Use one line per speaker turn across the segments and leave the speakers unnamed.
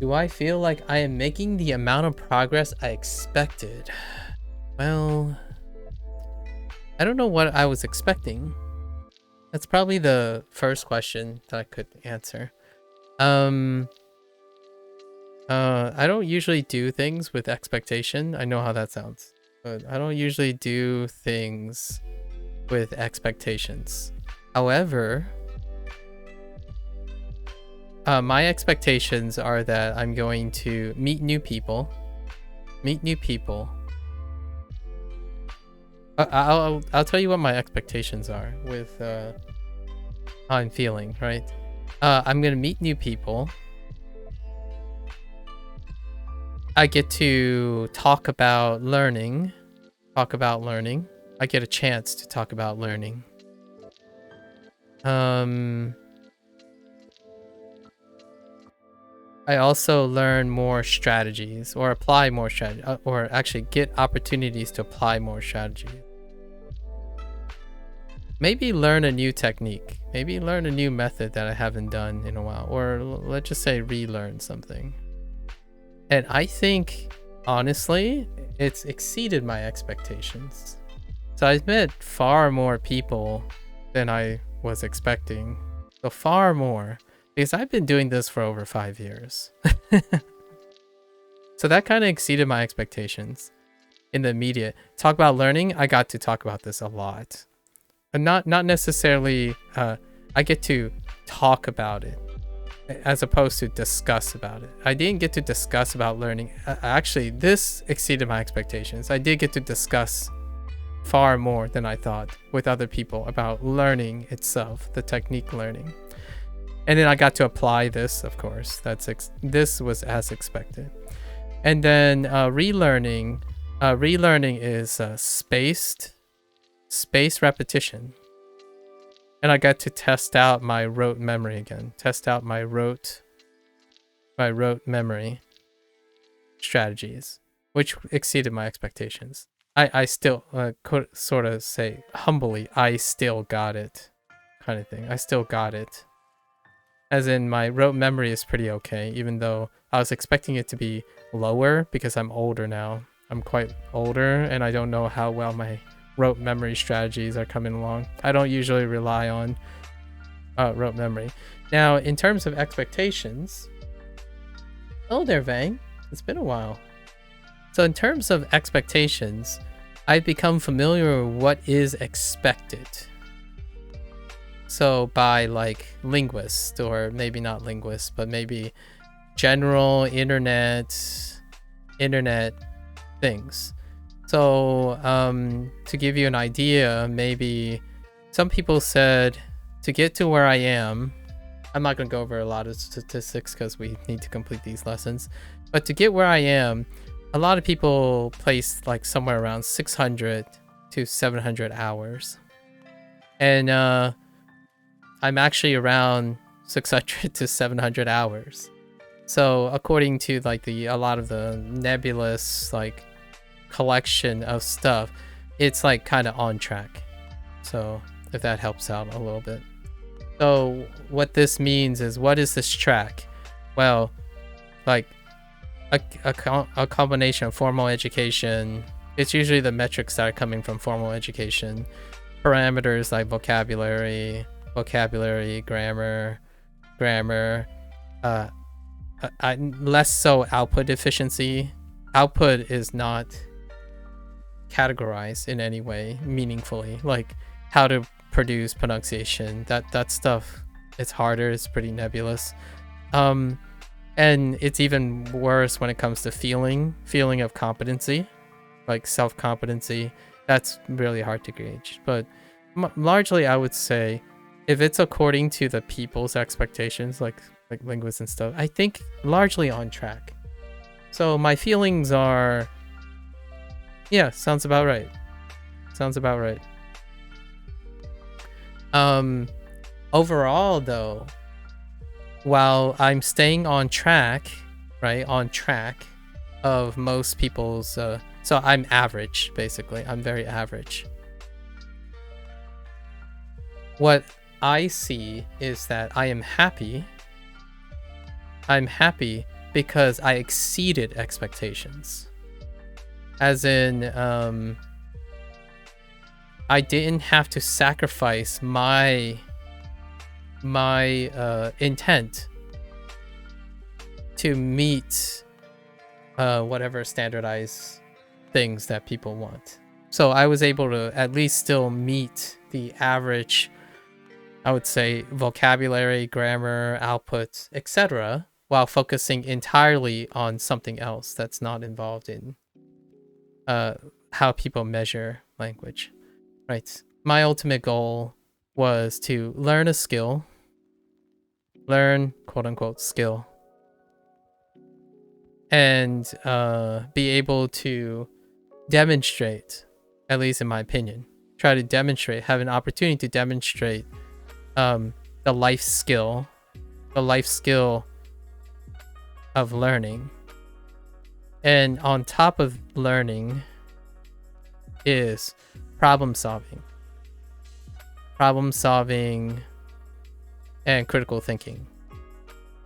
Do I feel like I am making the amount of progress I expected? Well, I don't know what I was expecting. That's probably the first question that I could answer. I don't usually do things with expectation. I know how that sounds, but I don't usually do things with expectations. However, my expectations are that I'm going to meet new people. I'll tell you what my expectations are with how I'm feeling, right? I'm gonna meet new people. I get to talk about learning. I get a chance to talk about learning. I also learn more strategies, or apply more strategy, or actually get opportunities to apply more strategy. Maybe learn a new technique. Maybe learn a new method that I haven't done in a while, or let's just say relearn something. And I think, honestly, it's exceeded my expectations. So I've met far more people than I was expecting. So far more. Because I've been doing this for over 5 years. So that kind of exceeded my expectations. In the immediate. Talk about learning, I got to talk about this a lot. And not necessarily, I get to talk about it, as opposed to discuss about it. I didn't get to discuss about learning. Actually, this exceeded my expectations. I did get to discuss far more than I thought with other people about learning itself, the technique learning. And then I got to apply this, of course. This was as expected. And then relearning. Relearning is spaced repetition. And I got to test out my rote memory again. Test out my rote memory strategies, which exceeded my expectations. I still could sort of say humbly, I still got it, kind of thing. I still got it. As in, my rote memory is pretty okay, even though I was expecting it to be lower because I'm older now. I'm quite older, and I don't know how well my rote memory strategies are coming along. I don't usually rely on rote memory. Now, in terms of expectations, hello there, Vang. It's been a while. So in terms of expectations, I've become familiar with what is expected. So by like linguists, or maybe not linguists, but maybe general internet things. So to give you an idea, maybe some people said to get to where I am, I'm not going to go over a lot of statistics because we need to complete these lessons, but to get where I am, a lot of people placed like somewhere around 600 to 700 hours. And I'm actually around 600 to 700 hours. So according to like a lot of the nebulous like collection of stuff, it's like kind of on track. So if that helps out a little bit. So what this means is, what is this track? Well, like a combination of formal education. It's usually the metrics that are coming from formal education. Parameters like vocabulary, grammar, less so output efficiency. Output is not categorized in any way meaningfully, like how to produce pronunciation. That stuff, it's harder, it's pretty nebulous. And it's even worse when it comes to feeling of competency, like self-competency. That's really hard to gauge. But largely, I would say, if it's according to the people's expectations, like linguists and stuff, I think largely on track. So my feelings are, yeah, sounds about right. Overall though, while I'm staying on track, right, of most people's, so I'm average, basically. I'm very average. What I see is that I am happy because I exceeded expectations. As in, I didn't have to sacrifice my intent to meet whatever standardized things that people want. So I was able to at least still meet the average, I would say, vocabulary, grammar, output, etc., while focusing entirely on something else that's not involved in how people measure language, right? My ultimate goal was to learn a skill, learn quote unquote skill, and be able to demonstrate, at least in my opinion, try to demonstrate, have an opportunity to demonstrate the life skill of learning. And on top of learning is problem solving and critical thinking.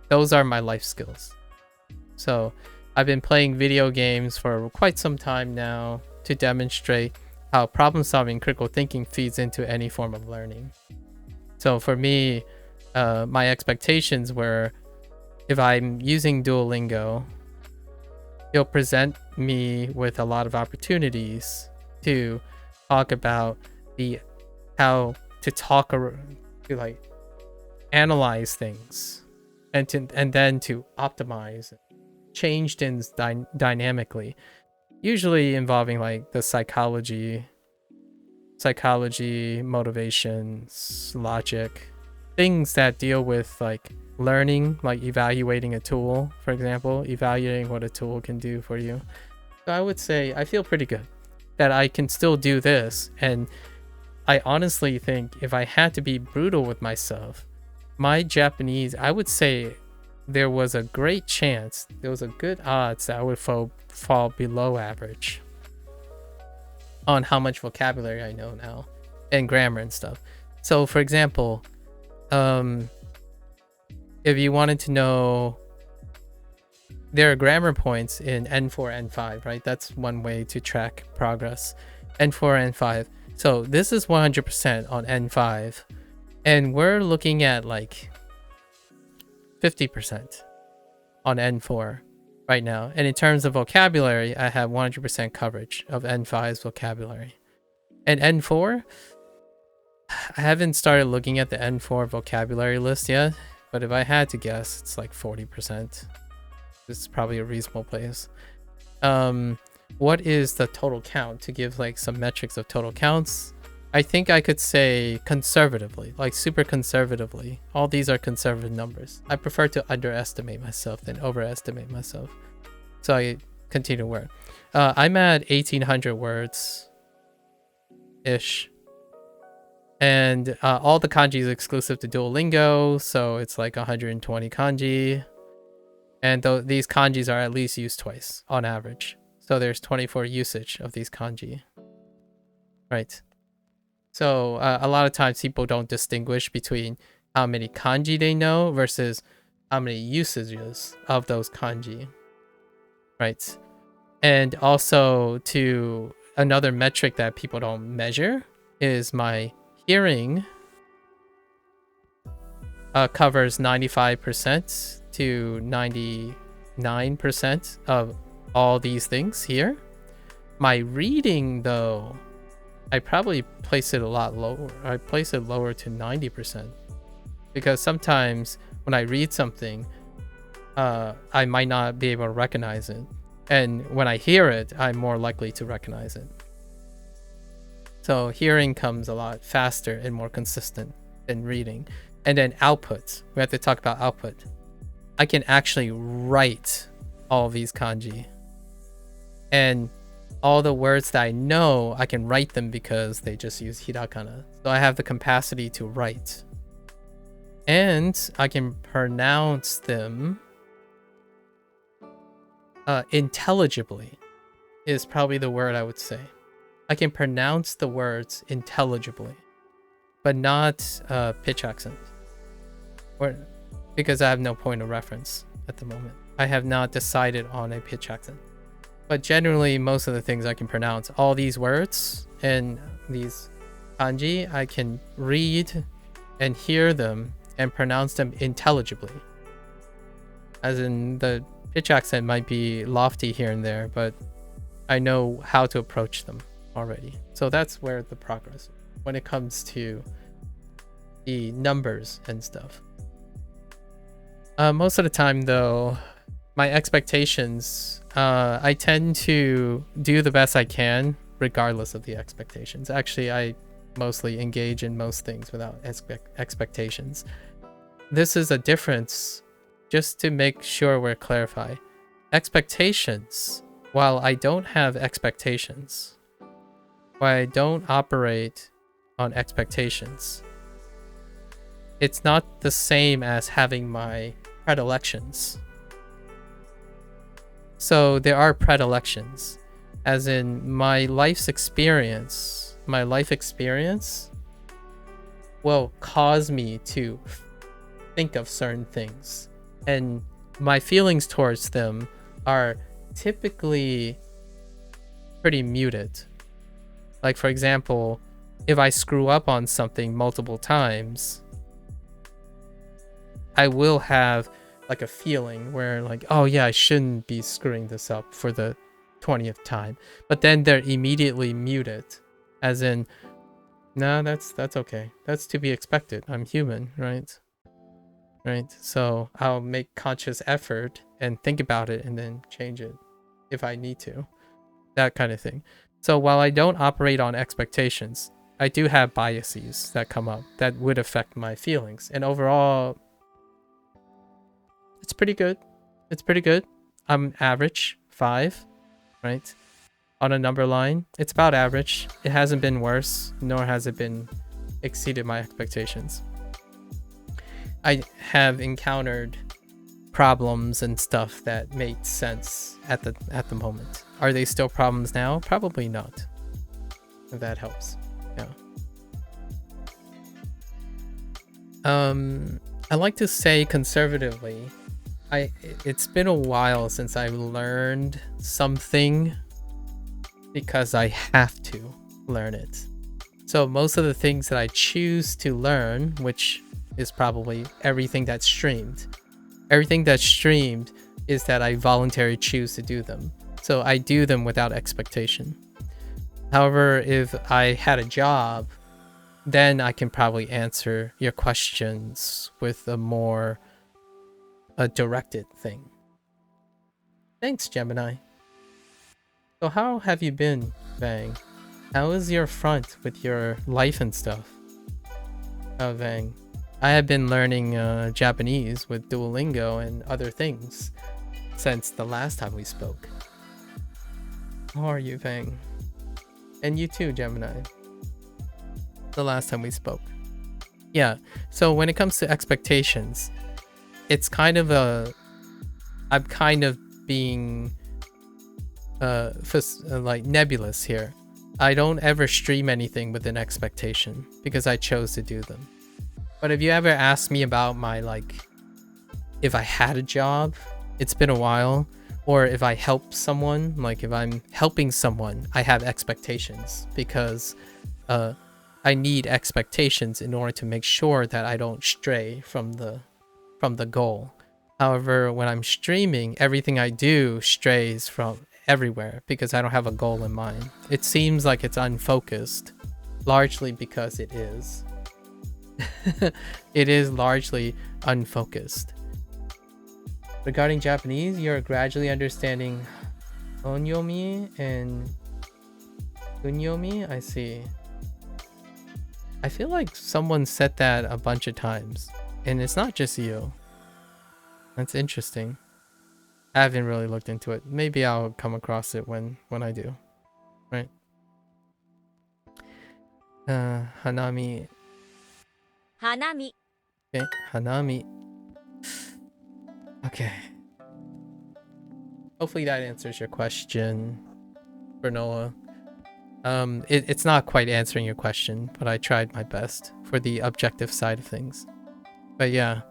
Those are my life skills. So I've been playing video games for quite some time now to demonstrate how problem solving, critical thinking feeds into any form of learning. So for me, my expectations were, if I'm using Duolingo, it'll present me with a lot of opportunities to talk about how to like analyze things and then to optimize, change things dynamically, usually involving like the psychology, motivations, logic, things that deal with like learning, like evaluating a tool, for example, evaluating what a tool can do for you. So I would say I feel pretty good that I can still do this. And I honestly think if I had to be brutal with myself, my Japanese, I would say there was a great chance, there was a good odds that I would fall below average on how much vocabulary I know now and grammar and stuff. So for example, if you wanted to know, there are grammar points in N4, N5, right? That's one way to track progress. N4, N5. So this is 100% on N5. And we're looking at like 50% on N4 right now. And in terms of vocabulary, I have 100% coverage of N5's vocabulary. And N4, I haven't started looking at the N4 vocabulary list yet, but if I had to guess, it's like 40%. This is probably a reasonable place. What is the total count? To give like some metrics of total counts, I think I could say conservatively, like super conservatively, all these are conservative numbers. I prefer to underestimate myself than overestimate myself. So I continue to work. I'm at 1,800 words ish. And all the kanji is exclusive to Duolingo, so it's like 120 kanji. And these kanjis are at least used twice on average. So there's 24 usage of these kanji. Right. So a lot of times people don't distinguish between how many kanji they know versus how many usages of those kanji. Right. And also, to another metric that people don't measure is my hearing covers 95% to 99% of all these things here. My reading, though, I probably place it a lot lower. I place it lower to 90%, because sometimes when I read something, I might not be able to recognize it, and when I hear it, I'm more likely to recognize it. So hearing comes a lot faster and more consistent than reading. And then output, we have to talk about output. I can actually write all these kanji, and all the words that I know, I can write them because they just use hiragana. So I have the capacity to write, and I can pronounce them intelligibly is probably the word I would say. I can pronounce the words intelligibly, but not pitch accent, because I have no point of reference at the moment. I have not decided on a pitch accent. But generally, most of the things I can pronounce. All these words and these kanji, I can read and hear them and pronounce them intelligibly. As in, the pitch accent might be lofty here and there, but I know how to approach them already. So that's where the progress is when it comes to the numbers and stuff. Most of the time, though, my expectations, I tend to do the best I can regardless of the expectations. Actually, I mostly engage in most things without expectations. This is a difference, just to make sure we're clarified. Expectations, while I don't have expectations, while I don't operate on expectations, it's not the same as having my predilections. So there are predilections, as in my life experience will cause me to think of certain things, and my feelings towards them are typically pretty muted. Like, for example, if I screw up on something multiple times, I will have like a feeling where like, oh yeah, I shouldn't be screwing this up for the 20th time. But then they're immediately muted, as in, no, that's okay. That's to be expected. I'm human, right? Right. So I'll make conscious effort and think about it and then change it if I need to. That kind of thing. So while I don't operate on expectations, I do have biases that come up that would affect my feelings. And overall, it's pretty good. It's pretty good. I'm average 5, right? On a number line, it's about average. It hasn't been worse, nor has it been exceeded my expectations. I have encountered problems and stuff that made sense at the moment. Are they still problems now? Probably not. If that helps. Yeah. I like to say conservatively, it's been a while since I've learned something because I have to learn it. So most of the things that I choose to learn, which is probably everything that's streamed. Everything that's streamed is that I voluntarily choose to do them. So I do them without expectation. However, if I had a job, then I can probably answer your questions with a more directed thing. Thanks, Gemini. So how have you been, Vang? How is your front with your life and stuff? Oh, Vang. I have been learning Japanese with Duolingo and other things since the last time we spoke. How are you, Vang? And you too, Gemini. The last time we spoke. Yeah, so when it comes to expectations, it's kind of I'm kind of being like nebulous here. I don't ever stream anything with an expectation because I chose to do them. But if you ever ask me about my, like, if I had a job, it's been a while, or if I help someone, like if I'm helping someone, I have expectations because I need expectations in order to make sure that I don't stray from the goal. However, when I'm streaming, everything I do strays from everywhere because I don't have a goal in mind. It seems like it's unfocused, largely because it is. It is largely unfocused. Regarding Japanese, you're gradually understanding onyomi and kunyomi. I see. I feel like someone said that a bunch of times, and it's not just you. That's interesting. I haven't really looked into it. Maybe I'll come across it when I do. Right? Hanami.
Hanami.
Okay, Hanami. Okay. Hopefully that answers your question, Bernola. It's not quite answering your question, but I tried my best for the objective side of things. But yeah.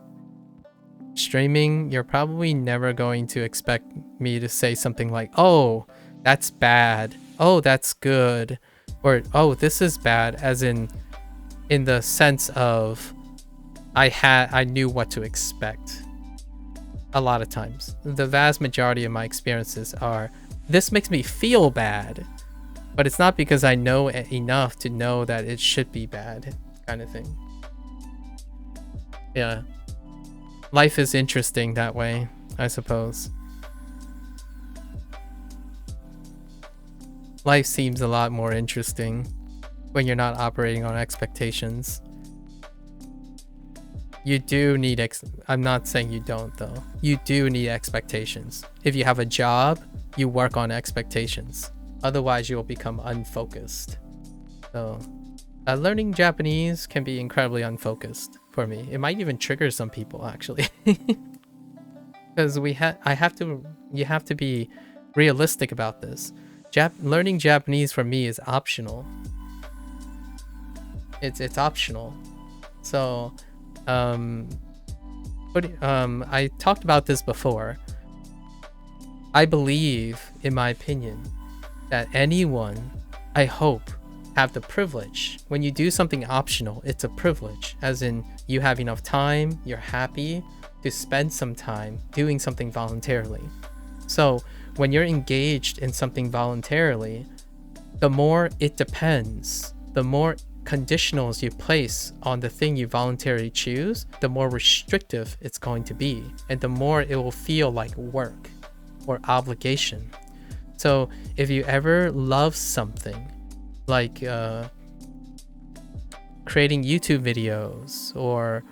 streaming, you're probably never going to expect me to say something like, oh, that's bad, oh, that's good, or oh, this is bad, as in the sense of I knew what to expect. A lot of times, the vast majority of my experiences are, this makes me feel bad, but it's not because I know enough to know that it should be bad, kind of thing. Yeah. Life is interesting that way, I suppose. Life seems a lot more interesting when you're not operating on expectations. You do need I'm not saying you don't though. You do need expectations. If you have a job, you work on expectations. Otherwise, you will become unfocused. So, learning Japanese can be incredibly unfocused for me. It might even trigger some people actually. Because you have to be realistic about this. Learning Japanese for me is optional. It's optional. So, I talked about this before. I believe, in my opinion, that anyone, I hope, have the privilege. When you do something optional, it's a privilege, as in you have enough time, you're happy to spend some time doing something voluntarily. So when you're engaged in something voluntarily, the more it depends, the more conditionals you place on the thing you voluntarily choose, the more restrictive it's going to be, and the more it will feel like work or obligation. So if you ever love something, like creating YouTube videos or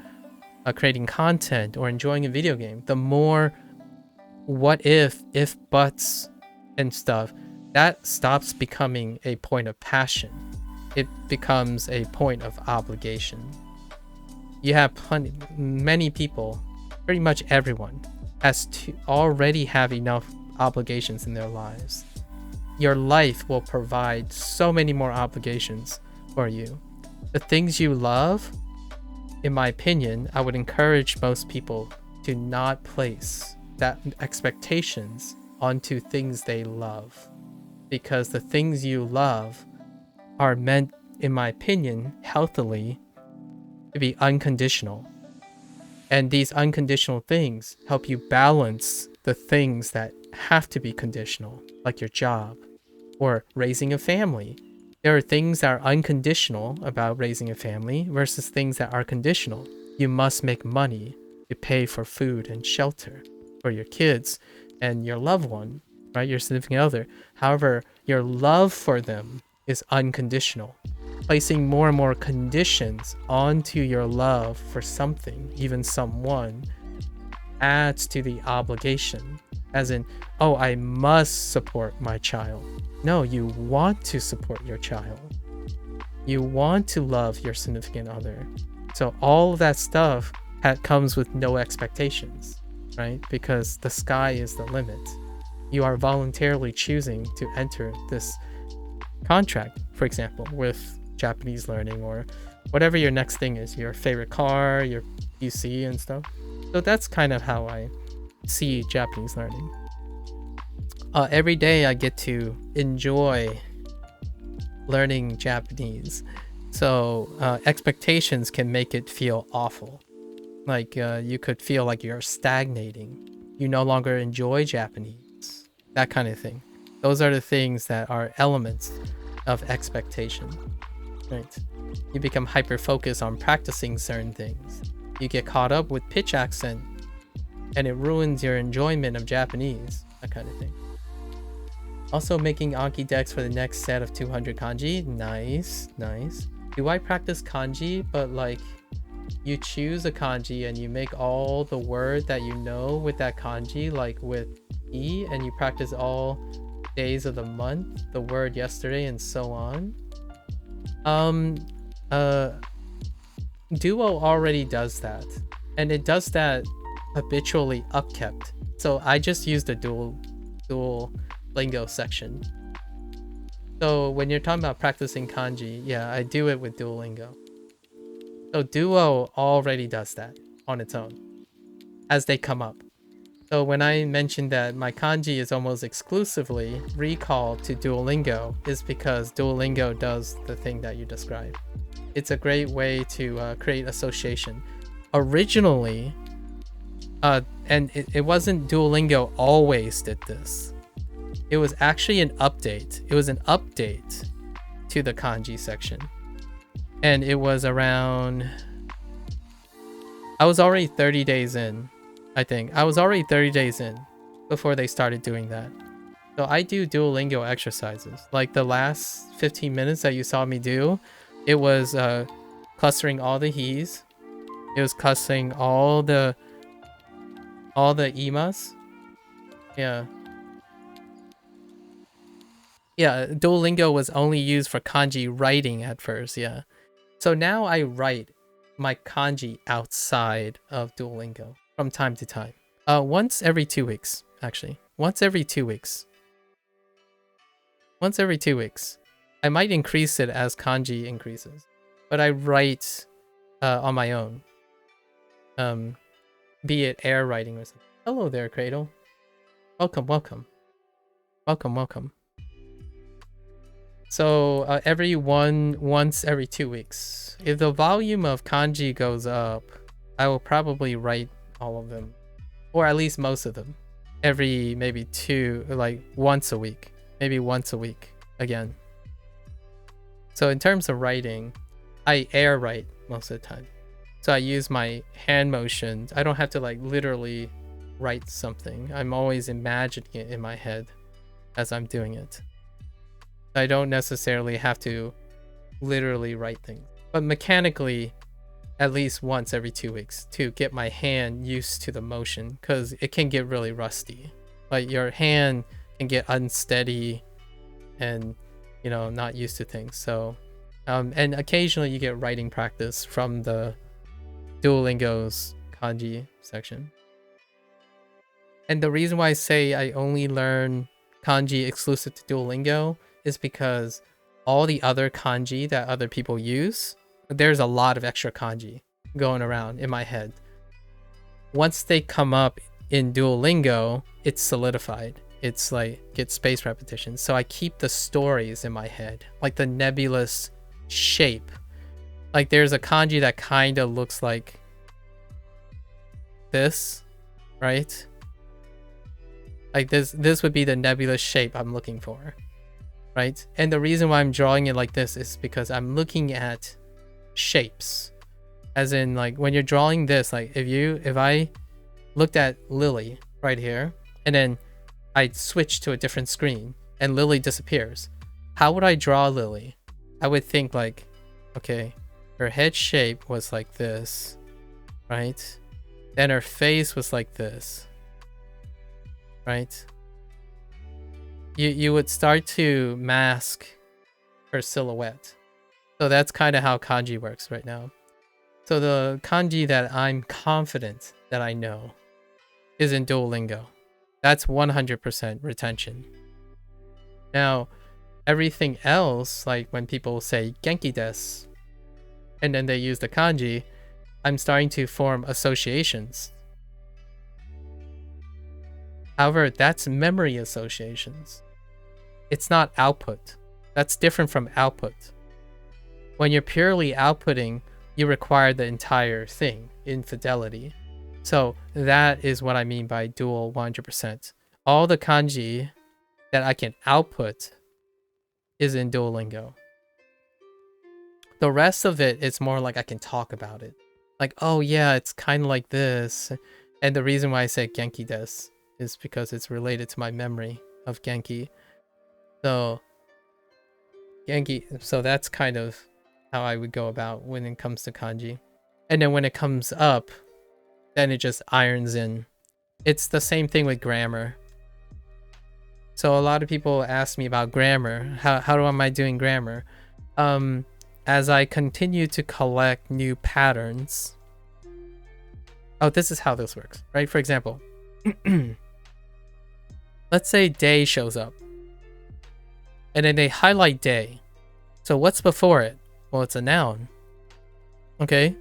creating content or enjoying a video game, the more what if buts and stuff, that stops becoming a point of passion. It becomes a point of obligation. You have many people, pretty much everyone, has to already have enough obligations in their lives. Your life will provide so many more obligations for you. The things you love, in my opinion, I would encourage most people to not place that expectations onto things they love, because the things you love are meant, in my opinion, healthily, to be unconditional. And these unconditional things help you balance the things that have to be conditional, like your job or raising a family. There are things that are unconditional about raising a family versus things that are conditional. You must make money to pay for food and shelter for your kids and your loved one, right? Your significant other. However, your love for them is unconditional. Placing more and more conditions onto your love for something, even someone, adds to the obligation. As in, oh, I must support my child. No, you want to support your child. You want to love your significant other. So all of that stuff comes with no expectations, right? Because the sky is the limit. You are voluntarily choosing to enter this contract, for example, with Japanese learning or whatever your next thing is, your favorite car, your PC and stuff. So that's kind of how I see Japanese learning. Every day I get to enjoy learning Japanese. So expectations can make it feel awful. Like you could feel like you're stagnating. You no longer enjoy Japanese. That kind of thing. Those are the things that are elements of expectation. Right? You become hyper-focused on practicing certain things. You get caught up with pitch accent and it ruins your enjoyment of Japanese. That kind of thing. Also making Anki decks for the next set of 200 kanji. Nice, nice. Do I practice kanji, but like you choose a kanji and you make all the word that you know with that kanji, like with E, and you practice all days of the month, the word yesterday, and so on? Duo already does that, and it does that habitually upkept. So I just use the Duolingo section. So when you're talking about practicing kanji, yeah, I do it with Duolingo. So Duo already does that on its own. as they come up. So when I mentioned that my kanji is almost exclusively recalled to Duolingo, is because Duolingo does the thing that you described. It's a great way to create association. Originally, and it wasn't Duolingo always did this. It was actually an update. It was an update to the kanji section. And it was around... I was already 30 days in, I think. I was already 30 days in before they started doing that. So I do Duolingo exercises. Like the last 15 minutes that you saw me do, it was clustering all the he's. It was clustering all the imas. Yeah. Yeah, Duolingo was only used for kanji writing at first, yeah. So now I write my kanji outside of Duolingo from time to time. Once every 2 weeks, actually. Once every 2 weeks. Once every 2 weeks. I might increase it as kanji increases. But I write on my own. Be it air writing or something. Hello there, Cradle. Welcome, welcome. Welcome, welcome. So once every 2 weeks. If the volume of kanji goes up, I will probably write all of them, or at least most of them, every maybe once a week, maybe once a week again. So in terms of writing, I air write most of the time. So I use my hand motions. I don't have to like literally write something. I'm always imagining it in my head as I'm doing it. I don't necessarily have to literally write things, but mechanically at least once every 2 weeks to get my hand used to the motion, because it can get really rusty. Like your hand can get unsteady and, you know, not used to things. So and occasionally you get writing practice from the Duolingo's kanji section. And the reason why I say I only learn kanji exclusive to Duolingo is because all the other kanji that other people use, there's a lot of extra kanji going around in my head. Once they come up in Duolingo, it's solidified. It's like get spaced repetition. So I keep the stories in my head, like the nebulous shape. Like there's a kanji that kind of looks like this, right? Like this would be the nebulous shape I'm looking for. Right? And the reason why I'm drawing it like this is because I'm looking at shapes. As in, like, when you're drawing this, like, if I looked at Lily right here, and then I switch to a different screen, and Lily disappears, how would I draw Lily? I would think, like, okay, her head shape was like this, right? Then her face was like this, right? You would start to mask her silhouette. So that's kind of how kanji works right now. So the kanji that I'm confident that I know is in Duolingo. That's 100% retention. Now, everything else, like when people say genki desu, and then they use the kanji, I'm starting to form associations. However, that's memory associations. It's not output. That's different from output. When you're purely outputting, you require the entire thing in fidelity. So that is what I mean by dual 100%. All the kanji that I can output is in Duolingo. The rest of it is more like I can talk about it. Like, oh yeah, it's kind of like this. And the reason why I say genki desu is because it's related to my memory of Genki. So Genki, so that's kind of how I would go about when it comes to kanji. And then when it comes up, then it just irons in. It's the same thing with grammar. So a lot of people ask me about grammar. How am I doing grammar? As I continue to collect new patterns. Oh, this is how this works, right? For example, let's say day shows up. And then they highlight day. So what's before it? Well, it's a noun. Okay.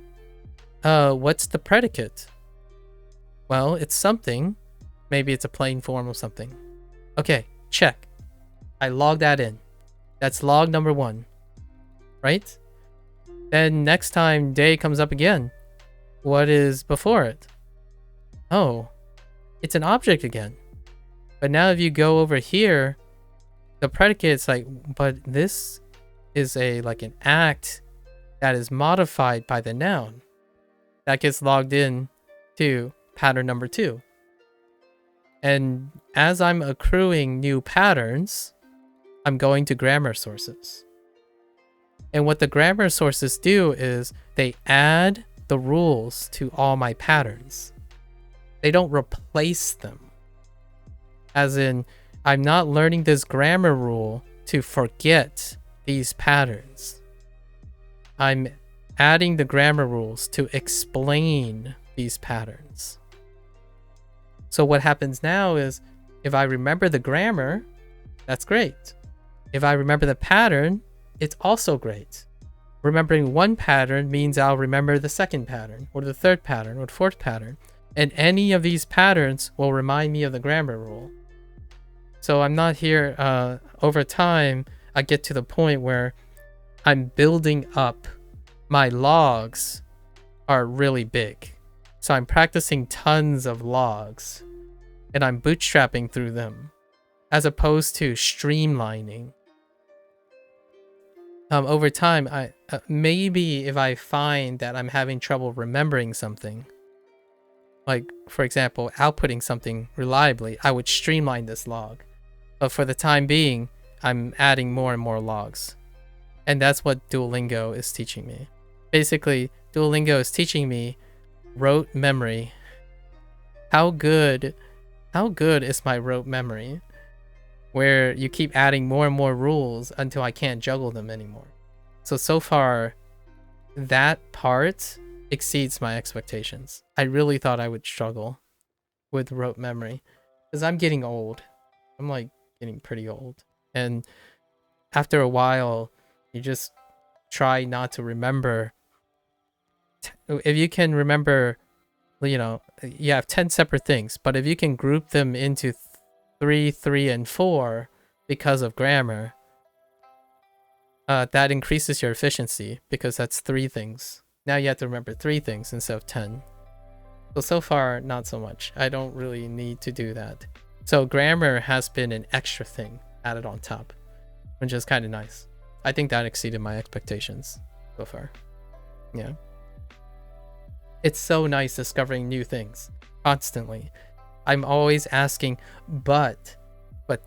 What's the predicate? Well, it's something. Maybe it's a plain form of something. Okay, check. I log that in. That's log number 1, right? Then next time day comes up again, what is before it? Oh, it's an object again. But now if you go over here, the predicate's like, but this is like an act that is modified by the noun. That gets logged in to pattern number 2. And as I'm accruing new patterns, I'm going to grammar sources. And what the grammar sources do is they add the rules to all my patterns. They don't replace them. As in, I'm not learning this grammar rule to forget these patterns. I'm adding the grammar rules to explain these patterns. So what happens now is, if I remember the grammar, that's great. If I remember the pattern, it's also great. Remembering one pattern means I'll remember the second pattern, or the third pattern, or the fourth pattern. And any of these patterns will remind me of the grammar rule. So I'm not here, over time, I get to the point where I'm building up, my logs are really big. So I'm practicing tons of logs, and I'm bootstrapping through them, as opposed to streamlining. Over time, maybe if I find that I'm having trouble remembering something, like for example, outputting something reliably, I would streamline this log. But for the time being, I'm adding more and more logs. And that's what Duolingo is teaching me. Basically, Duolingo is teaching me rote memory. How good is my rote memory? Where you keep adding more and more rules until I can't juggle them anymore. So far, that part exceeds my expectations. I really thought I would struggle with rote memory, because I'm getting old. I'm like getting pretty old. And after a while, you just try not to remember. If you can remember, you know, you have 10 separate things, but if you can group them into 3, 3, and 4 because of grammar, that increases your efficiency, because that's 3 things. Now you have to remember 3 things instead of 10. So far, not so much. I don't really need to do that. So grammar has been an extra thing added on top, which is kind of nice. I think that exceeded my expectations so far. Yeah. It's so nice discovering new things constantly. I'm always asking, but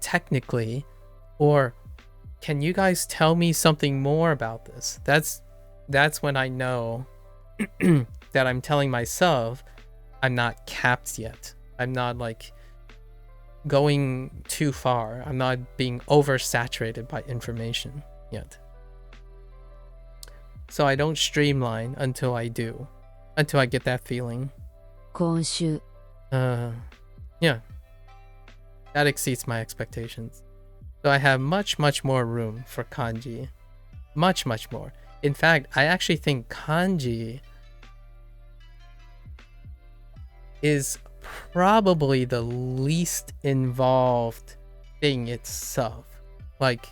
technically, or can you guys tell me something more about this? That's when I know that I'm telling myself I'm not capped yet. I'm not like going too far. I'm not being oversaturated by information yet. So I don't streamline until I do. Until I get that feeling.
今週
Yeah. That exceeds my expectations. So I have much more room for kanji. Much more. In fact, I actually think kanji is probably the least involved thing itself. Like,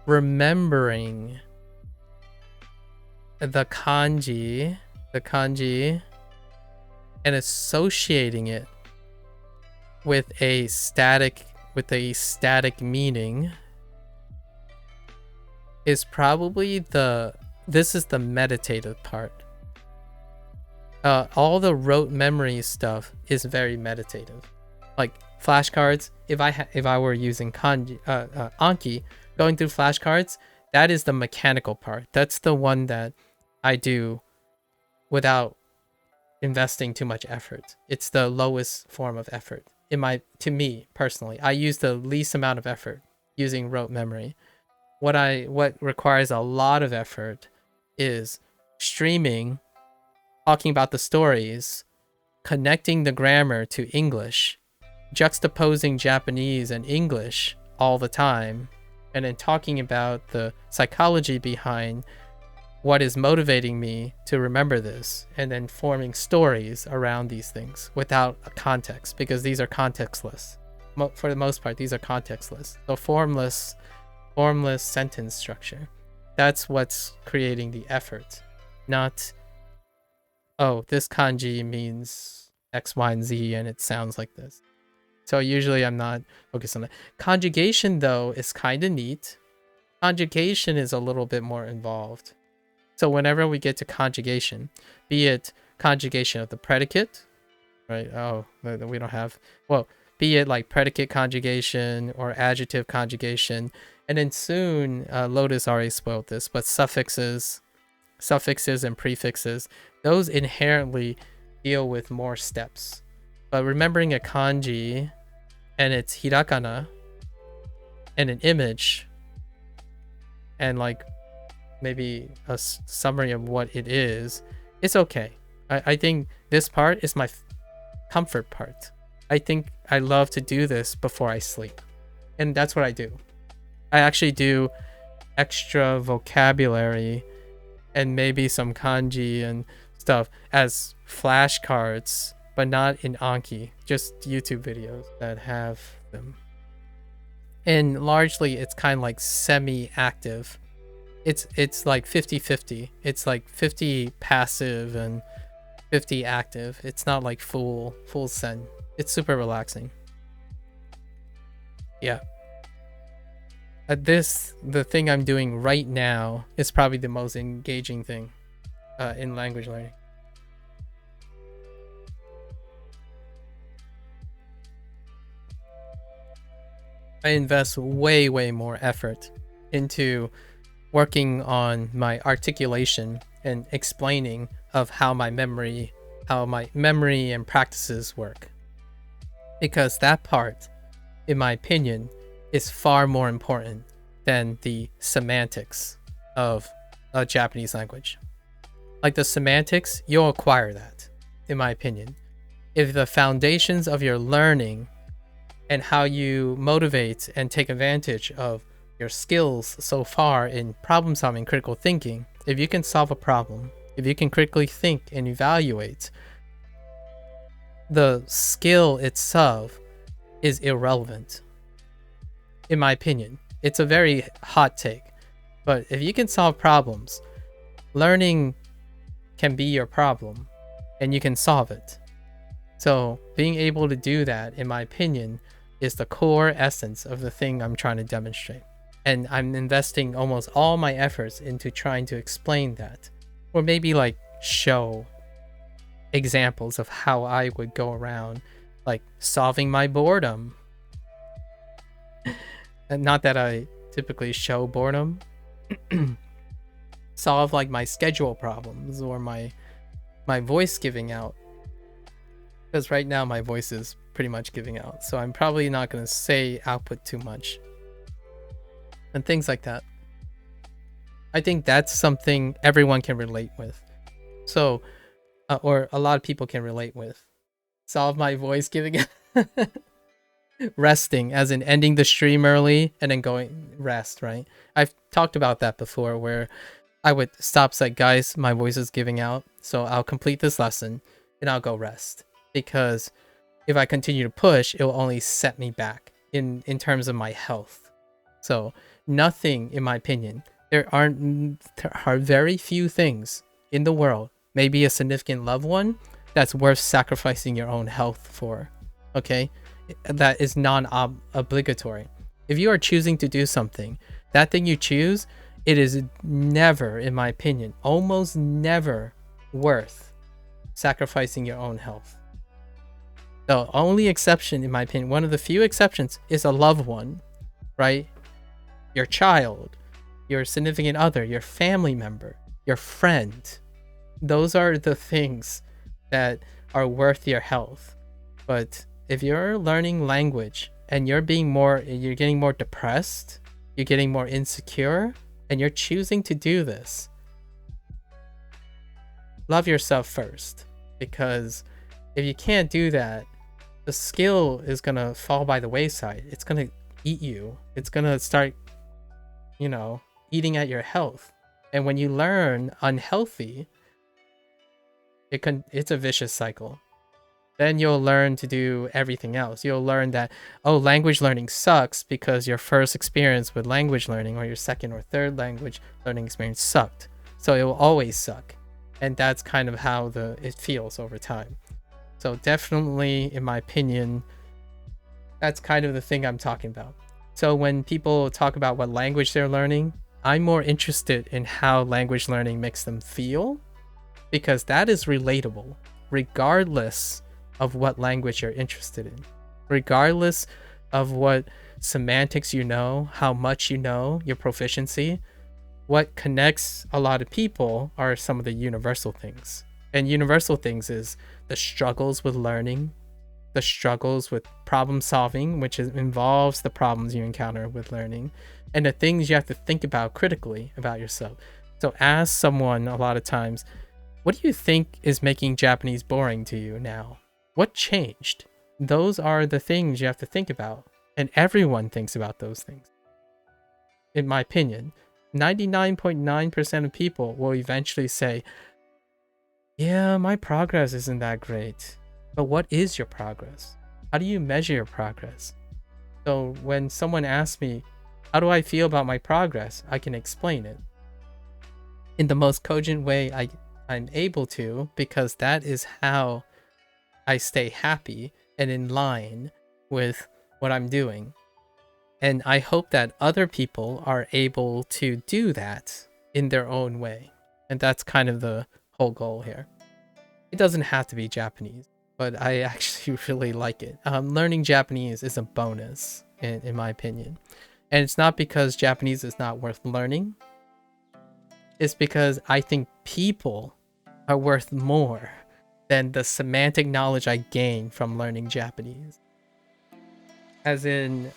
remembering the kanji and associating it with a static meaning is probably this is the meditative part. All the rote memory stuff is very meditative. Like flashcards, if I were using kanji, Anki, going through flashcards, that is the mechanical part. That's the one that I do without investing too much effort. It's the lowest form of effort. To me personally, I use the least amount of effort using rote memory. What requires a lot of effort is streaming, talking about the stories, connecting the grammar to English, juxtaposing Japanese and English all the time, and then talking about the psychology behind what is motivating me to remember this, and then forming stories around these things without a context, because these are contextless. For the most part, these are contextless. So formless sentence structure. That's what's creating the effort, not, oh, this kanji means X, Y, and Z, and it sounds like this. So usually I'm not focused on that. Conjugation, though, is kind of neat. Conjugation is a little bit more involved. So whenever we get to conjugation, be it conjugation of the predicate, right? Oh, we don't have, well, be it like predicate conjugation or adjective conjugation. And then soon, Lotus already spoiled this, but suffixes and prefixes, those inherently deal with more steps. But remembering a kanji and its hirakana and an image and like maybe a summary of what it is, it's okay. I think this part is my comfort part. I think I love to do this before I sleep. And that's what I do. I actually do extra vocabulary and maybe some kanji and stuff as flashcards, but not in Anki, just YouTube videos that have them. And largely it's kind of like semi-active. It's like 50-50. It's like 50 passive and 50 active. It's not like full send. It's super relaxing. Yeah. The thing I'm doing right now is probably the most engaging thing in language learning. I invest way more effort into working on my articulation and explaining of how my memory and practices work. Because that part, in my opinion, is far more important than the semantics of a Japanese language. Like the semantics, you'll acquire that, in my opinion. If the foundations of your learning and how you motivate and take advantage of your skills so far in problem solving, critical thinking, if you can solve a problem, if you can critically think and evaluate, the skill itself is irrelevant. In my opinion, it's a very hot take, but if you can solve problems, learning can be your problem and you can solve it. So being able to do that, in my opinion, is the core essence of the thing I'm trying to demonstrate. And I'm investing almost all my efforts into trying to explain that, or maybe like show examples of how I would go around like solving my boredom. And not that I typically show boredom. Solve like my schedule problems or my voice giving out. Because right now my voice is pretty much giving out. So I'm probably not going to say output too much. And things like that. I think that's something everyone can relate with. So, or a lot of people can relate with. Solve my voice giving out. Resting, as in ending the stream early and then going rest, right? I've talked about that before where I would stop, say, guys, my voice is giving out. So I'll complete this lesson and I'll go rest. Because if I continue to push, it will only set me back in terms of my health. So nothing, in my opinion, there are very few things in the world, maybe a significant loved one, that's worth sacrificing your own health for. Okay? That is non-obligatory. If you are choosing to do something, that thing you choose, it is never, in my opinion, almost never worth sacrificing your own health. The only exception, in my opinion, one of the few exceptions, is a loved one, right? Your child, your significant other, your family member, your friend. Those are the things that are worth your health. But if you're learning language and you're getting more depressed, you're getting more insecure, and you're choosing to do this, love yourself first. Because if you can't do that, the skill is going to fall by the wayside. It's going to eat you. It's going to start, eating at your health. And when you learn unhealthy, it's a vicious cycle. Then you'll learn to do everything else. You'll learn that, oh, language learning sucks because your first experience with language learning or your second or third language learning experience sucked. So it will always suck. And that's kind of how it feels over time. So definitely, in my opinion, that's kind of the thing I'm talking about. So when people talk about what language they're learning, I'm more interested in how language learning makes them feel, because that is relatable, regardless of what language you're interested in, regardless of what semantics you know, how much you know, your proficiency. What connects a lot of people are some of the universal things. And universal things is the struggles with learning, the struggles with problem solving, which involves the problems you encounter with learning, and the things you have to think about critically about yourself. So ask someone a lot of times, what do you think is making Japanese boring to you now? What changed? Those are the things you have to think about. And everyone thinks about those things. In my opinion, 99.9% of people will eventually say, yeah, my progress isn't that great. But what is your progress? How do you measure your progress? So when someone asks me, how do I feel about my progress? I can explain it in the most cogent way I'm able to, because that is how I stay happy and in line with what I'm doing. And I hope that other people are able to do that in their own way. And that's kind of the whole goal here. It doesn't have to be Japanese, but I actually really like it. Learning Japanese is a bonus, in my opinion. And it's not because Japanese is not worth learning. It's because I think people are worth more than the semantic knowledge I gain from learning Japanese. As in,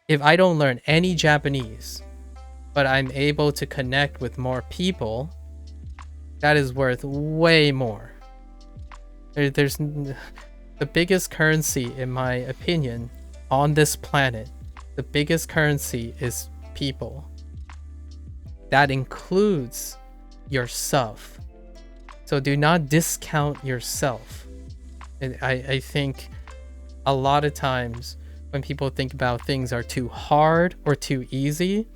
if I don't learn any Japanese, but I'm able to connect with more people, that is worth way more. There's the biggest currency, in my opinion, on this planet. The biggest currency is people. That includes yourself. So do not discount yourself. And I think a lot of times when people think about things are too hard or too easy,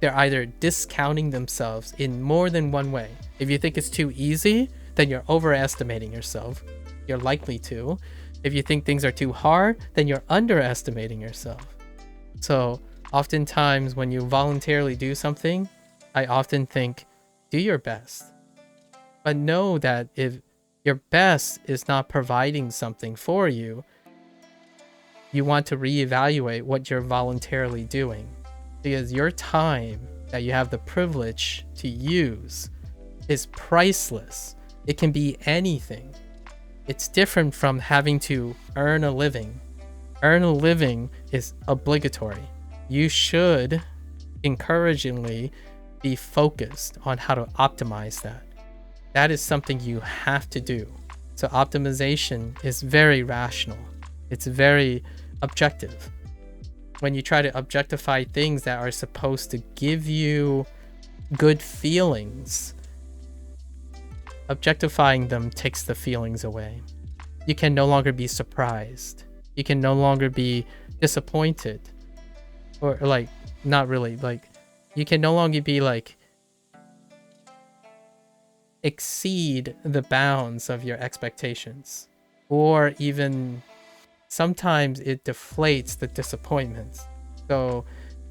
they're either discounting themselves in more than one way. If you think it's too easy, then you're overestimating yourself. You're likely to. If you think things are too hard, then you're underestimating yourself. So oftentimes when you voluntarily do something, I often think, do your best. But know that if your best is not providing something for you, you want to reevaluate what you're voluntarily doing. Because your time that you have the privilege to use is priceless. It can be anything. It's different from having to earn a living. Earn a living is obligatory. You should encouragingly be focused on how to optimize that. That is something you have to do. So optimization is very rational. It's very objective. When you try to objectify things that are supposed to give you good feelings, objectifying them takes the feelings away. You can no longer be surprised. You can no longer be disappointed. Or like, not really, like, you can no longer be like, exceed the bounds of your expectations. Or even sometimes it deflates the disappointments. So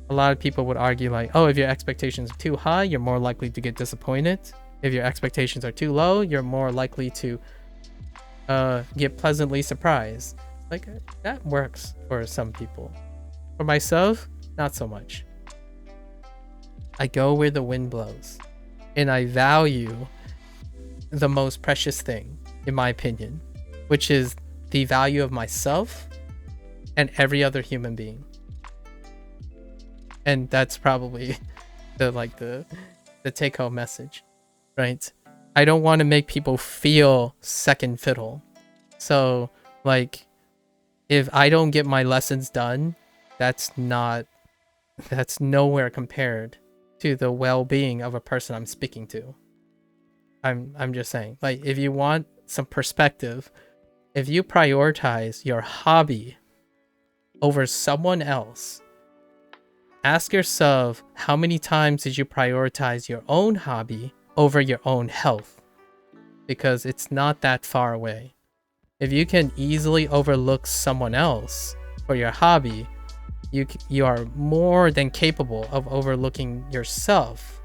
a lot of people would argue like, oh, if your expectations are too high, you're more likely to get disappointed. If your expectations are too low, you're more likely to get pleasantly surprised. Like, that works for some people. For myself, not so much. I go where the wind blows, and I value the most precious thing, in my opinion, which is the value of myself and every other human being. And that's probably the take-home message, right? I don't want to make people feel second fiddle. So, like, if I don't get my lessons done, that's nowhere compared to the well-being of a person I'm speaking to. I'm just saying, like, if you want some perspective, if you prioritize your hobby over someone else, ask yourself, how many times did you prioritize your own hobby over your own health? Because it's not that far away. If you can easily overlook someone else for your hobby, you are more than capable of overlooking yourself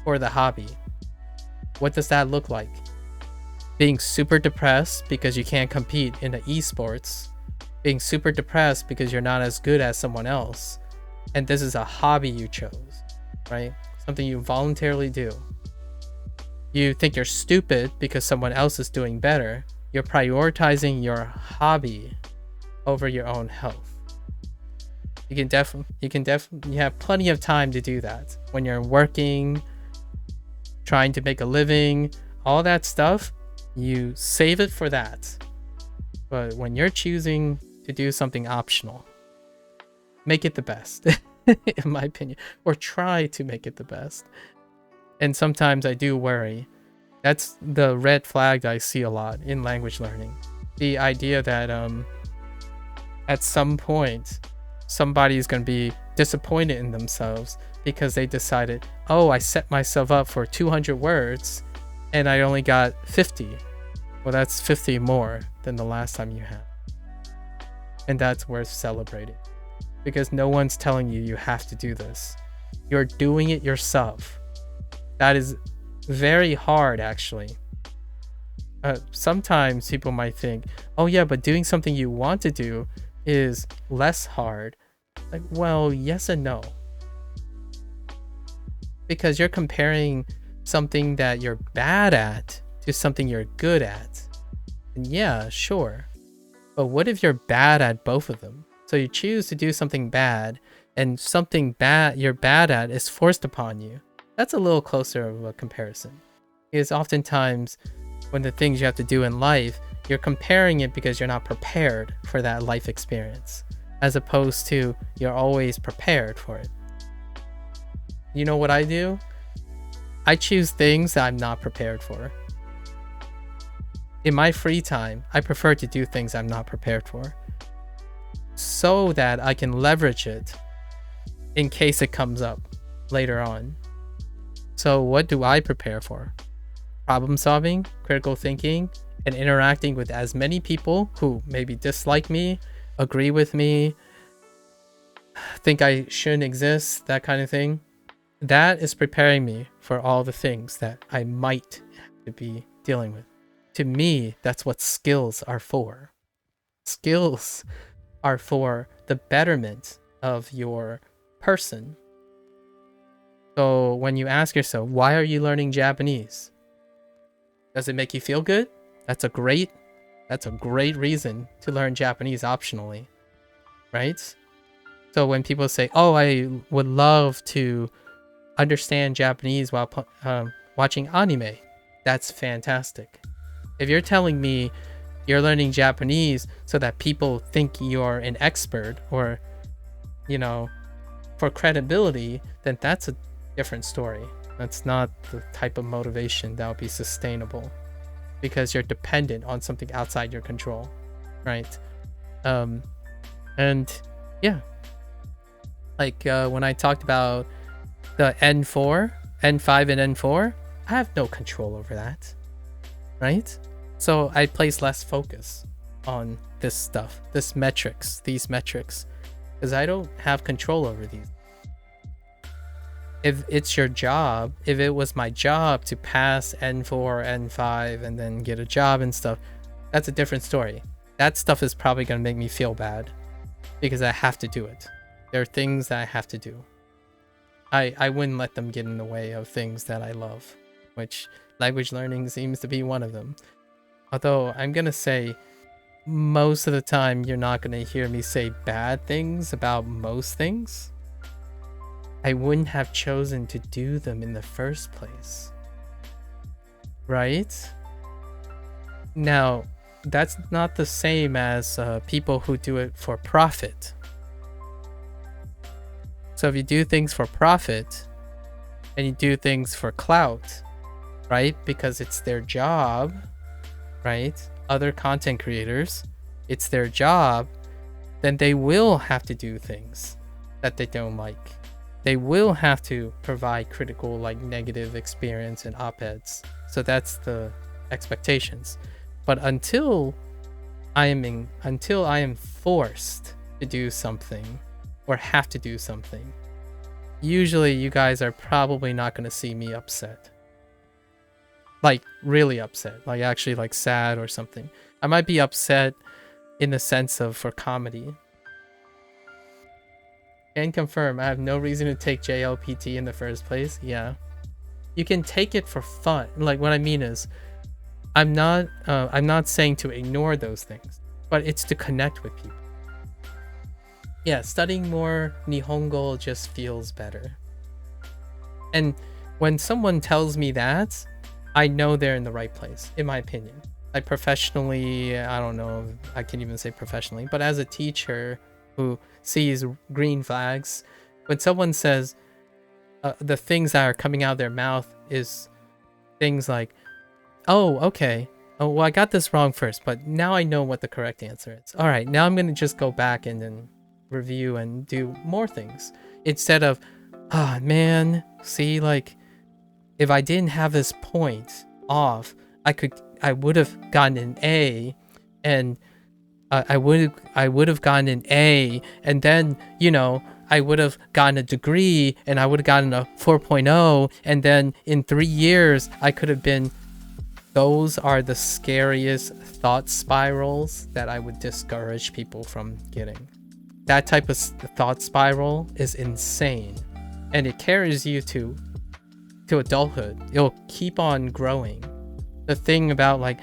for the hobby. What does that look like? Being super depressed because you can't compete in the esports, being super depressed because you're not as good as someone else, and this is a hobby you chose, right? Something you voluntarily do. You think you're stupid because someone else is doing better. You're prioritizing your hobby over your own health. You have plenty of time to do that when you're working, trying to make a living, all that stuff. You save it for that. But when you're choosing to do something optional, make it the best, in my opinion, or try to make it the best. And sometimes I do worry. That's the red flag I see a lot in language learning. The idea that at some point, somebody is going to be disappointed in themselves because they decided, oh, I set myself up for 200 words and I only got 50. Well, that's 50 more than the last time you had. And that's worth celebrating, because no one's telling you you have to do this. You're doing it yourself. That is very hard, actually. Sometimes people might think, oh yeah, but doing something you want to do is less hard. Like, well, yes and no. Because you're comparing something that you're bad at to something you're good at. And yeah, sure. But what if you're bad at both of them? So you choose to do something bad, and something bad you're bad at is forced upon you. That's a little closer of a comparison. Because oftentimes, when the things you have to do in life, you're comparing it because you're not prepared for that life experience, as opposed to you're always prepared for it. You know what I do? I choose things that I'm not prepared for. In my free time, I prefer to do things I'm not prepared for, so that I can leverage it in case it comes up later on. So what do I prepare for? Problem solving, critical thinking, and interacting with as many people who maybe dislike me, agree with me, think I shouldn't exist, that kind of thing. That is preparing me for all the things that I might have to be dealing with. To me, that's what skills are for. Skills are for the betterment of your person. So when you ask yourself, why are you learning Japanese? Does it make you feel good? That's a great reason to learn Japanese optionally, right? So when people say, oh, I would love to understand Japanese while watching anime, that's fantastic. If you're telling me you're learning Japanese so that people think you're an expert, or, for credibility, then that's a different story. That's not the type of motivation that would be sustainable, because you're dependent on something outside your control, right? And yeah, like when I talked about the N4, N5 and N4, I have no control over that, right? So I place less focus on this stuff, these metrics, because I don't have control over these. If it's your job, if it was my job to pass N4, N5, and then get a job and stuff, that's a different story. That stuff is probably going to make me feel bad because I have to do it. There are things that I have to do. I wouldn't let them get in the way of things that I love, which language learning seems to be one of them. Although I'm going to say, most of the time, you're not going to hear me say bad things about most things. I wouldn't have chosen to do them in the first place. Right? Now, that's not the same as people who do it for profit. So if you do things for profit, and you do things for clout, right? Because it's their job, right? Other content creators, it's their job, then they will have to do things that they don't like. They will have to provide critical, like negative experience and op-eds. So that's the expectations. But until I am forced to do something or have to do something, usually you guys are probably not going to see me upset. Like really upset, like actually like sad or something. I might be upset in the sense of for comedy. Can confirm, I have no reason to take JLPT in the first place. Yeah. You can take it for fun. Like what I mean is, I'm not saying to ignore those things, but it's to connect with people. Yeah, studying more Nihongo just feels better. And when someone tells me that, I know they're in the right place, in my opinion. Like professionally, I don't know, I can't even say professionally, but as a teacher who sees green flags, when someone says the things that are coming out of their mouth is things like, oh, okay, oh, well, I got this wrong first, but now I know what the correct answer is. All right, now I'm going to just go back and then review and do more things instead of, oh man, see, like if I didn't have this point off, I would have gotten an A, and I would have gotten an A, and then, you know, I would have gotten a degree, and I would have gotten a 4.0, and then in 3 years I could have been. Those are the scariest thought spirals that I would discourage people from getting. That type of thought spiral is insane, and it carries you to adulthood. It'll keep on growing. The thing about like,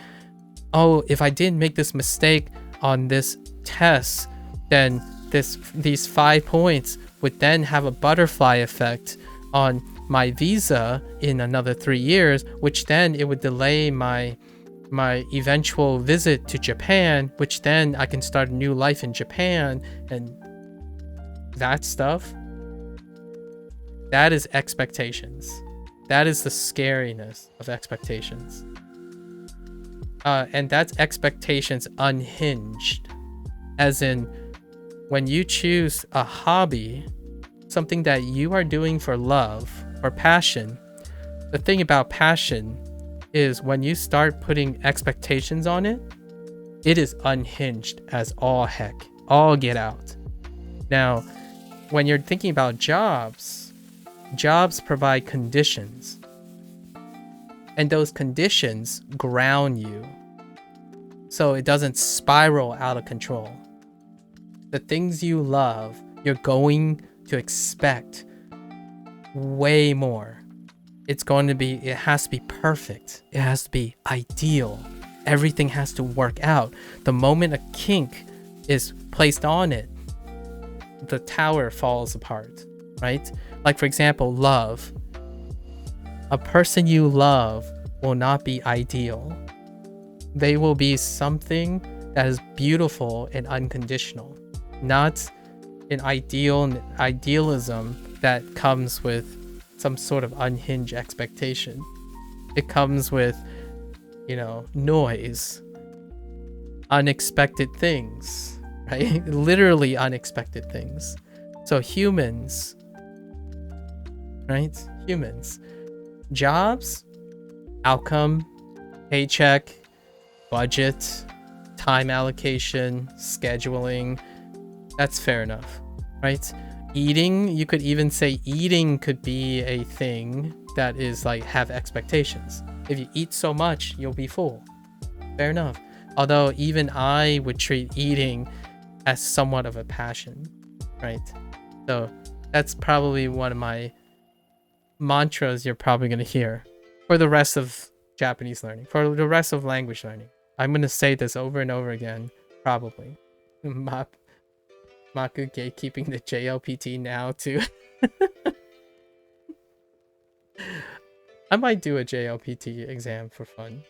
oh, if I didn't make this mistake on this test, then these 5 points would then have a butterfly effect on my visa in another 3 years, which then it would delay my eventual visit to Japan, which then I can start a new life in Japan, and that stuff. That is expectations. That is the scariness of expectations. And that's expectations unhinged. As in, when you choose a hobby, something that you are doing for love or passion, the thing about passion is when you start putting expectations on it, it is unhinged as all heck, all get out. Now, when you're thinking about jobs provide conditions, and those conditions ground you so it doesn't spiral out of control. The things you love, you're going to expect way more. It has to be perfect. It has to be ideal. Everything has to work out. The moment a kink is placed on it, the tower falls apart, right? Like for example, love. A person you love will not be ideal. They will be something that is beautiful and unconditional, not an idealism that comes with some sort of unhinged expectation. It comes with, noise, unexpected things, right? Literally unexpected things. So humans, right? Humans, jobs, outcome, paycheck, budget, time allocation, scheduling, that's fair enough, right? Eating, you could even say eating could be a thing that is like have expectations. If you eat so much, you'll be full. Fair enough. Although even I would treat eating as somewhat of a passion, right? So that's probably one of my mantras you're probably going to hear for the rest of Japanese learning, for the rest of language learning. I'm going to say this over and over again, probably. MAKU gatekeeping the JLPT now too. I might do a JLPT exam for fun,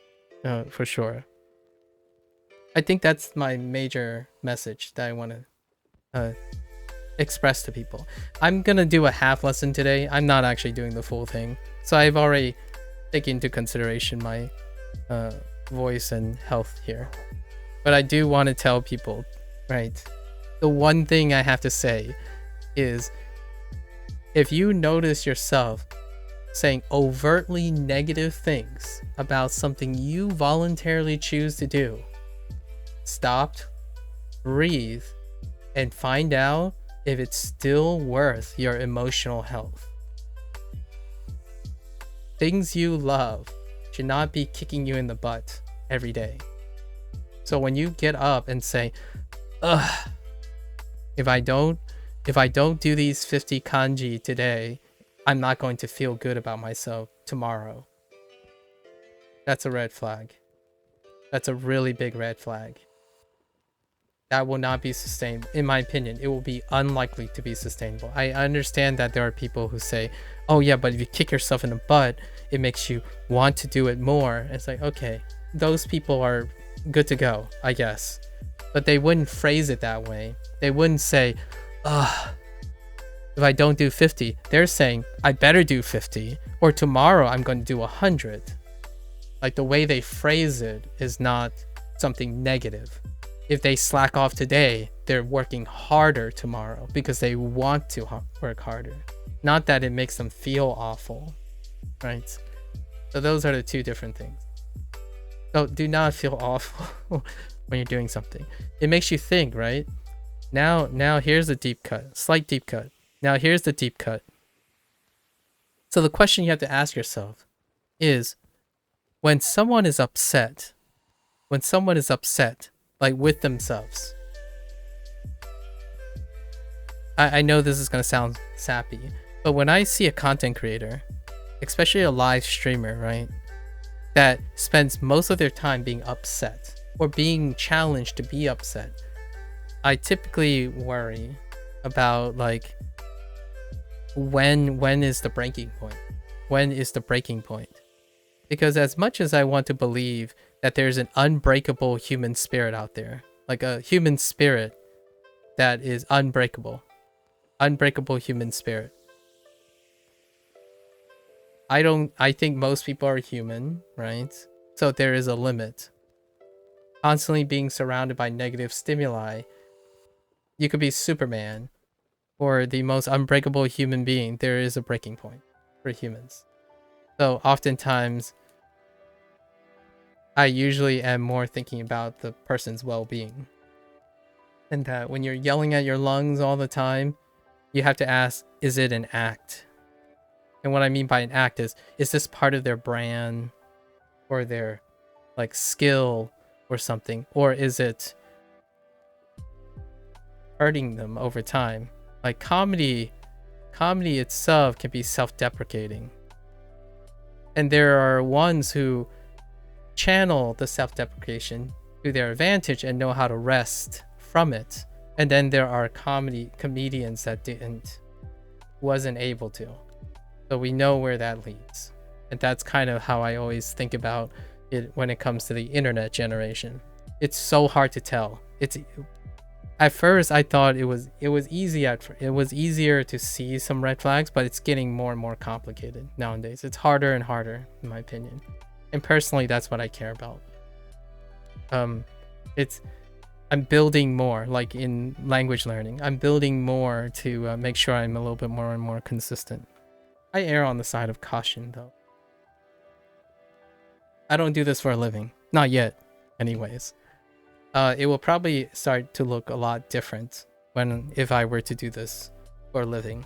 for sure. I think that's my major message that I want to express to people. I'm gonna do a half lesson today. I'm not actually doing the full thing, so I've already taken into consideration my voice and health here. But I do want to tell people, right? The one thing I have to say is, if you notice yourself saying overtly negative things about something you voluntarily choose to do, stop, breathe, and find out if it's still worth your emotional health. Things you love should not be kicking you in the butt every day. So when you get up and say, ugh, if I don't do these 50 kanji today, I'm not going to feel good about myself tomorrow. That's a red flag. That's a really big red flag. That will not be sustained. In my opinion, it will be unlikely to be sustainable. I understand that there are people who say, oh yeah, but if you kick yourself in the butt, it makes you want to do it more. It's like, okay, those people are good to go, I guess. But they wouldn't phrase it that way. They wouldn't say, ugh, if I don't do 50, they're saying, I better do 50, or tomorrow I'm going to do 100. Like, the way they phrase it is not something negative. If they slack off today, they're working harder tomorrow because they want to work harder. Not that it makes them feel awful, right? So those are the two different things. So do not feel awful when you're doing something. It makes you think, right? Now here's a deep cut, slight deep cut. Now here's the deep cut. So the question you have to ask yourself is, when someone is upset, like with themselves, I know this is going to sound sappy, but when I see a content creator, especially a live streamer, right, that spends most of their time being upset or being challenged to be upset, I typically worry about, like, when is the breaking point? When is the breaking point? Because as much as I want to believe that there's an unbreakable human spirit out there, like a human spirit that is unbreakable human spirit, I think most people are human, right? So there is a limit. Constantly being surrounded by negative stimuli, you could be Superman or the most unbreakable human being. There is a breaking point for humans. So oftentimes, I usually am more thinking about the person's well-being. And that when you're yelling at your lungs all the time, you have to ask, is it an act? And what I mean by an act is this part of their brand or their, like, skill or something? Or is it hurting them over time? Like, comedy itself can be self-deprecating. And there are ones who channel the self-deprecation to their advantage and know how to rest from it. And then there are comedians that wasn't able to. So we know where that leads. And that's kind of how I always think about it when it comes to the internet generation. It's so hard to tell. At first I thought it was easier to see some red flags, but it's getting more and more complicated nowadays. It's harder and harder, in my opinion. And personally, that's what I care about. I'm building more, like in language learning. I'm building more to make sure I'm a little bit more and more consistent. I err on the side of caution, though. I don't do this for a living. Not yet, anyways. It will probably start to look a lot different if I were to do this for a living.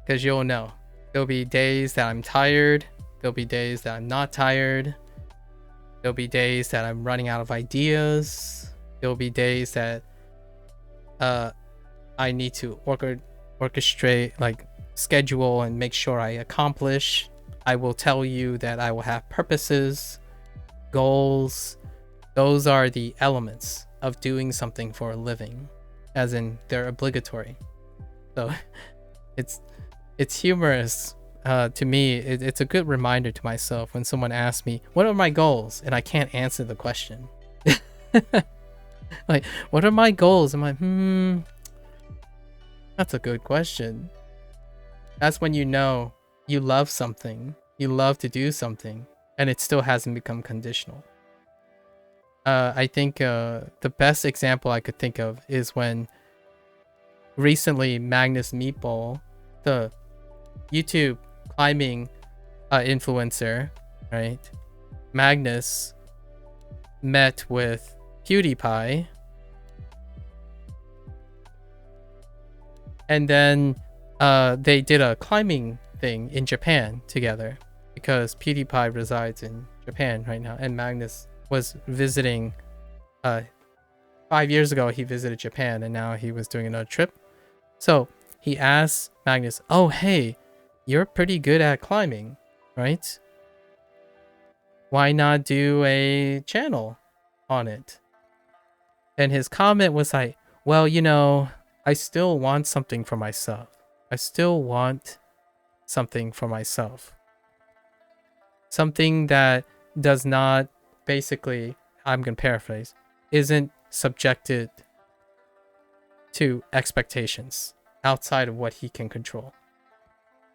Because you'll know. There'll be days that I'm tired. There'll be days that I'm not tired. There'll be days that I'm running out of ideas. There'll be days that I need to orchestrate, like, schedule and make sure I accomplish. I will tell you that I will have purposes, goals. Those are the elements of doing something for a living, as in they're obligatory. So it's humorous to me. It's a good reminder to myself when someone asks me, what are my goals? And I can't answer the question. Like, what are my goals? I'm like, That's a good question. That's when you know you love something, you love to do something, and it still hasn't become conditional. I think the best example I could think of is when recently Magnus Meatball, the YouTube climbing influencer, right? Magnus met with PewDiePie, and then they did a climbing thing in Japan together because PewDiePie resides in Japan right now, and Magnus was visiting. 5 years ago, he visited Japan, and now he was doing another trip. So he asked Magnus, "Oh, hey, you're pretty good at climbing, right? Why not do a channel on it?" And his comment was like, "Well, you know, I still want something for myself. I still want something for myself. Something that does not, basically, I'm going to paraphrase, isn't subjected to expectations outside of what he can control."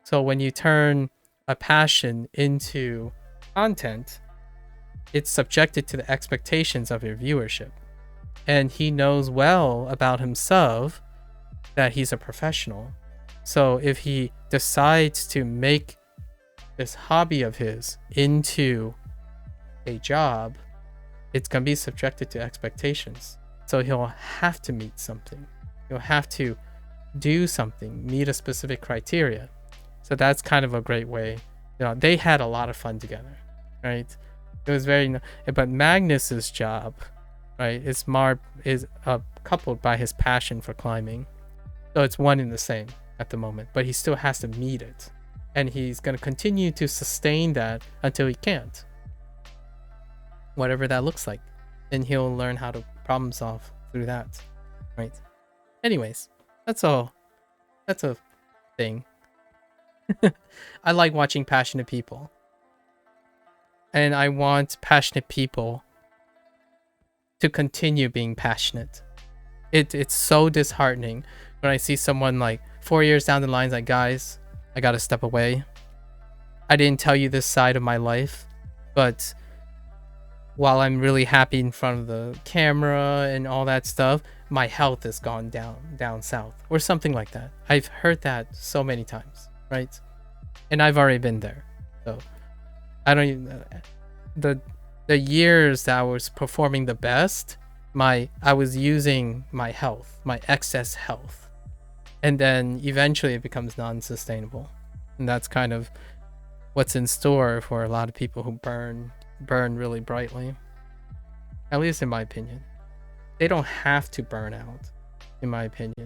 So when you turn a passion into content, it's subjected to the expectations of your viewership. And he knows well about himself that he's a professional. So if he decides to make this hobby of his into a job, it's going to be subjected to expectations. So he'll have to meet something. He'll have to do something, meet a specific criteria. So that's kind of a great way. You know, they had a lot of fun together, right? It was very, but Magnus's job, right, is coupled by his passion for climbing. So it's one and the same at the moment, but he still has to meet it. And he's going to continue to sustain that until he can't. Whatever that looks like. And he'll learn how to problem solve through that, right? Anyways, that's all. That's a thing. I like watching passionate people. And I want passionate people to continue being passionate. It's so disheartening when I see someone like 4 years down the line like, "Guys, I gotta step away. I didn't tell you this side of my life, but while I'm really happy in front of the camera and all that stuff, my health has gone down south," or something like that. I've heard that so many times, right? And I've already been there. So I don't even, the years that I was performing the best, I was using my health, my excess health, and then eventually it becomes non-sustainable. And that's kind of what's in store for a lot of people who burn really brightly, at least in my opinion. They don't have to burn out, in my opinion.